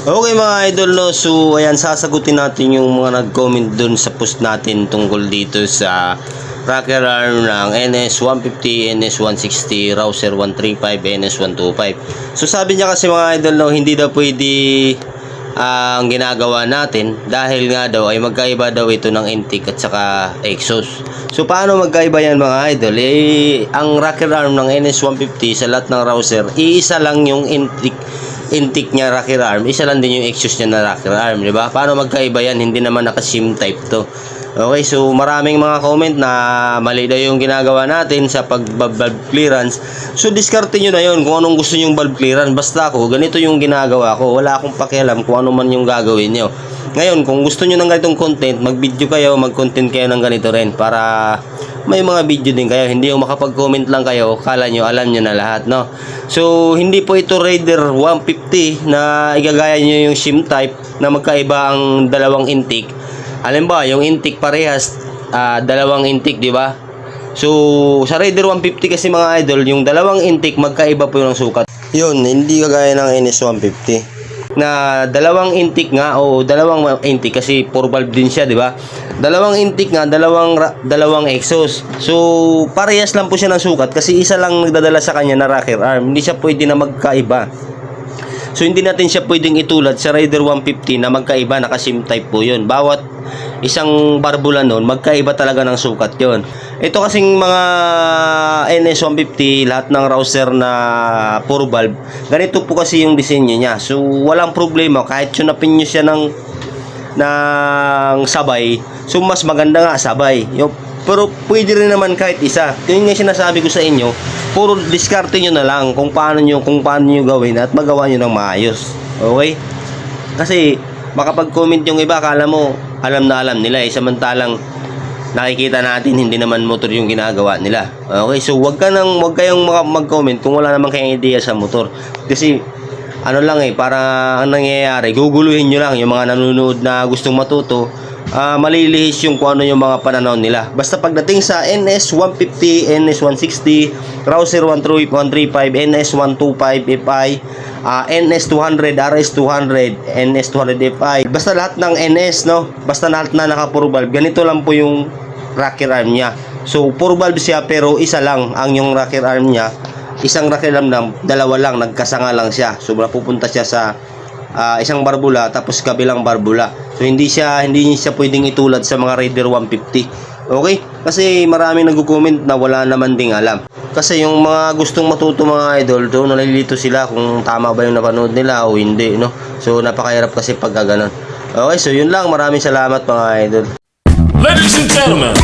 Okay mga idol, no, so ayan, sasagutin natin yung mga nag-comment dun sa post natin tungkol dito sa rocker arm ng NS150, NS160, Rouser 135, NS125. So sabi niya kasi mga idol, no, hindi daw pwede ang ginagawa natin dahil nga daw ay magkaiba daw ito ng intake at saka exhaust. So paano magkaiba yan mga idol? Ang rocker arm ng NS150 sa lahat ng Rouser, iisa lang yung intake niya rocker arm, isa lang din yung exhaust niya na rocker arm, di ba? Paano magkaiba yan? Hindi naman naka-sim type to. Okay, so maraming mga comment na mali daw yung ginagawa natin sa pag-valve clearance. So diskarte nyo na yun kung anong gusto nyong valve clearance. Basta ako, ganito yung ginagawa ko. Wala akong pakialam kung ano man yung gagawin nyo. Ngayon, kung gusto nyo ng ganitong content, mag-video kayo, mag-content kayo ng ganito rin para may mga video din kayo. Hindi yung makapag-comment lang kayo, kala nyo, alam nyo na lahat, no? So, hindi po ito Raider 150 na igagaya nyo yung SIM type na magkaiba ang dalawang intake. Alam ba, yung intake parehas, dalawang intake, di ba? So, sa Raider 150 kasi mga idol, yung dalawang intake magkaiba po yung sukat. Yun, hindi kagaya ng NS150 na dalawang intake nga o dalawang intake kasi 4 valve din siya, di ba? Dalawang intake nga, dalawang exhaust. So, parehas lang po siya ng sukat kasi isa lang nagdadala sa kanya na rocker arm. Hindi siya pwede na magkaiba. So, hindi natin siya pwedeng itulad sa Raider 150 na magkaiba, naka-sim type po yun. Bawat isang barbula nun, magkaiba talaga ng sukat yon. Ito kasing mga NS150, lahat ng Rouser na 4 valve, ganito po kasi yung disenyo niya. So, walang problema. Kahit sunapin nyo siya ng sabay, so mas maganda nga sabay. Pero pwede rin naman kahit isa. Yun nga sinasabi ko sa inyo, puro diskarte nyo na lang kung paano nyo gawin at magawa nyo ng maayos. Okay? Kasi makapag-comment yung iba, akala mo alam na alam nila samantalang nakikita natin hindi naman motor yung ginagawa nila. Okay? So wag kayong mag-comment kung wala naman kayong idea sa motor. Kasi ano lang para ang nangyayari, guguluhin nyo lang yung mga nanonood na gustong matuto. Malilihis yung kung ano yung mga pananaw nila. Basta pagdating sa NS150, NS160, Rouser 135, NS125 FI, NS200, RS200, NS200 FI, basta lahat ng NS, no? Basta lahat na naka-4 valve, ganito lang po yung rocker arm niya. So 4 valve siya pero isa lang ang yung rocker arm niya. Isang rocker arm lang, dalawa lang, nagkasanga lang siya. So pupunta siya sa isang barbula tapos kabilang barbula. So hindi niya pwedeng itulad sa mga Raider 150. Okay? Kasi maraming nagko-comment na wala naman ding alam. Kasi yung mga gustong matuto mga idol, doon nalilito sila kung tama ba yung napanood nila o hindi, no? So napakahirap kasi pag gano'n. Okay, so yun lang. Maraming salamat mga idol. Ladies and gentlemen,